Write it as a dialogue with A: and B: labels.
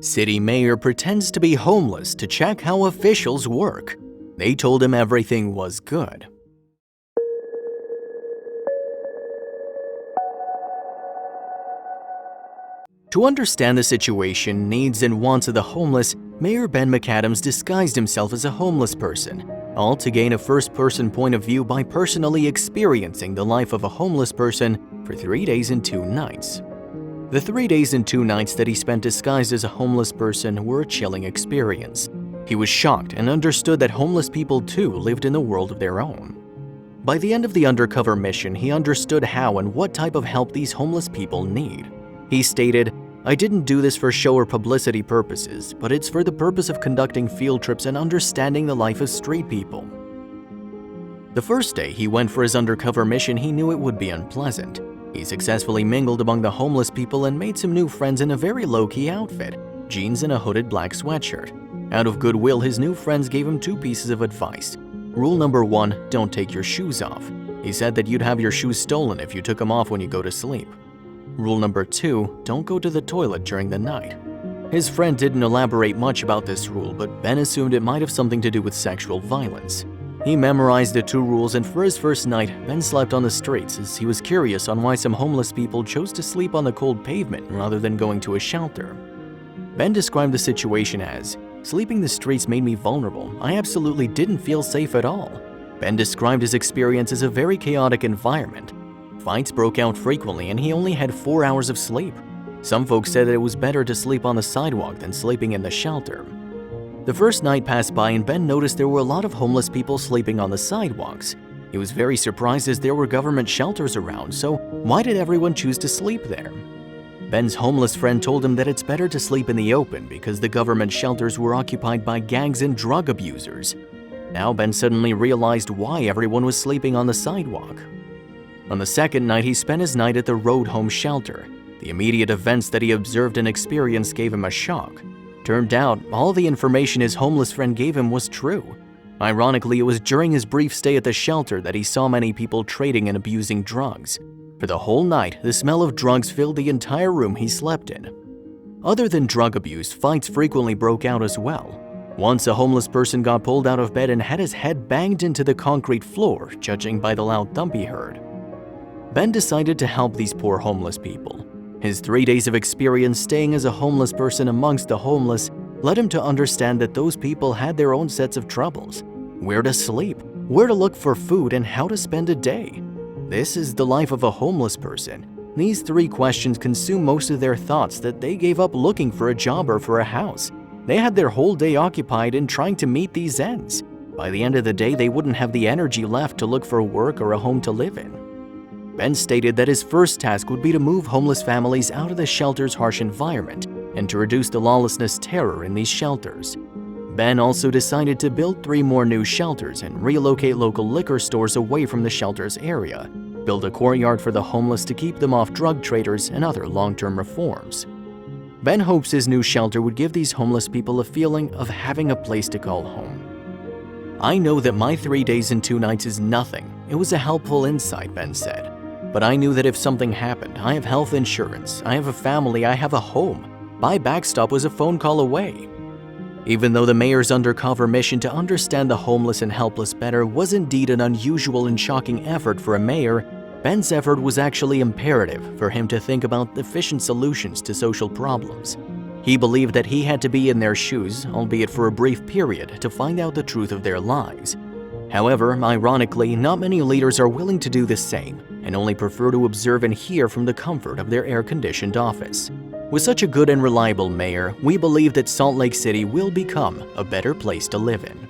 A: City mayor pretends to be homeless to check how officials work. They told him everything was good. To understand the situation, needs, and wants of the homeless, Mayor Ben McAdams disguised himself as a homeless person, all to gain a first-person point of view by personally experiencing the life of a homeless person for 3 days and 2 nights. The 3 days and 2 nights that he spent disguised as a homeless person were a chilling experience. He was shocked and understood that homeless people too lived in a world of their own. By the end of the undercover mission, he understood how and what type of help these homeless people need. He stated, "I didn't do this for show or publicity purposes, but it's for the purpose of conducting field trips and understanding the life of street people." The first day he went for his undercover mission, he knew it would be unpleasant. He successfully mingled among the homeless people and made some new friends in a very low-key outfit, jeans and a hooded black sweatshirt. Out of goodwill, his new friends gave him 2 pieces of advice. Rule number 1, don't take your shoes off. He said that you'd have your shoes stolen if you took them off when you go to sleep. Rule number 2, don't go to the toilet during the night. His friend didn't elaborate much about this rule, but Ben assumed it might have something to do with sexual violence. He memorized the 2 rules, and for his first night, Ben slept on the streets as he was curious on why some homeless people chose to sleep on the cold pavement rather than going to a shelter. Ben described the situation as, "Sleeping the streets made me vulnerable. I absolutely didn't feel safe at all." Ben described his experience as a very chaotic environment. Fights broke out frequently and he only had 4 hours of sleep. Some folks said that it was better to sleep on the sidewalk than sleeping in the shelter. The first night passed by and Ben noticed there were a lot of homeless people sleeping on the sidewalks. He was very surprised as there were government shelters around, so why did everyone choose to sleep there? Ben's homeless friend told him that it's better to sleep in the open because the government shelters were occupied by gangs and drug abusers. Now Ben suddenly realized why everyone was sleeping on the sidewalk. On the second night, he spent his night at the road home shelter. The immediate events that he observed and experienced gave him a shock. Turned out, all the information his homeless friend gave him was true. Ironically, it was during his brief stay at the shelter that he saw many people trading and abusing drugs. For the whole night, the smell of drugs filled the entire room he slept in. Other than drug abuse, fights frequently broke out as well. Once a homeless person got pulled out of bed and had his head banged into the concrete floor, judging by the loud thump he heard. Ben decided to help these poor homeless people. His 3 days of experience staying as a homeless person amongst the homeless led him to understand that those people had their own sets of troubles. Where to sleep, where to look for food, and how to spend a day. This is the life of a homeless person. These 3 questions consume most of their thoughts that they gave up looking for a job or for a house. They had their whole day occupied in trying to meet these ends. By the end of the day, they wouldn't have the energy left to look for work or a home to live in. Ben stated that his first task would be to move homeless families out of the shelter's harsh environment and to reduce the lawlessness terror in these shelters. Ben also decided to build 3 more new shelters and relocate local liquor stores away from the shelter's area, build a courtyard for the homeless to keep them off drug traders, and other long-term reforms. Ben hopes his new shelter would give these homeless people a feeling of having a place to call home. "I know that my 3 days and 2 nights is nothing. It was a helpful insight," Ben said. "But I knew that if something happened, I have health insurance, I have a family, I have a home. My backstop was a phone call away." Even though the mayor's undercover mission to understand the homeless and helpless better was indeed an unusual and shocking effort for a mayor, Ben's effort was actually imperative for him to think about efficient solutions to social problems. He believed that he had to be in their shoes, albeit for a brief period, to find out the truth of their lives. However, ironically, not many leaders are willing to do the same and only prefer to observe and hear from the comfort of their air-conditioned office. With such a good and reliable mayor, we believe that Salt Lake City will become a better place to live in.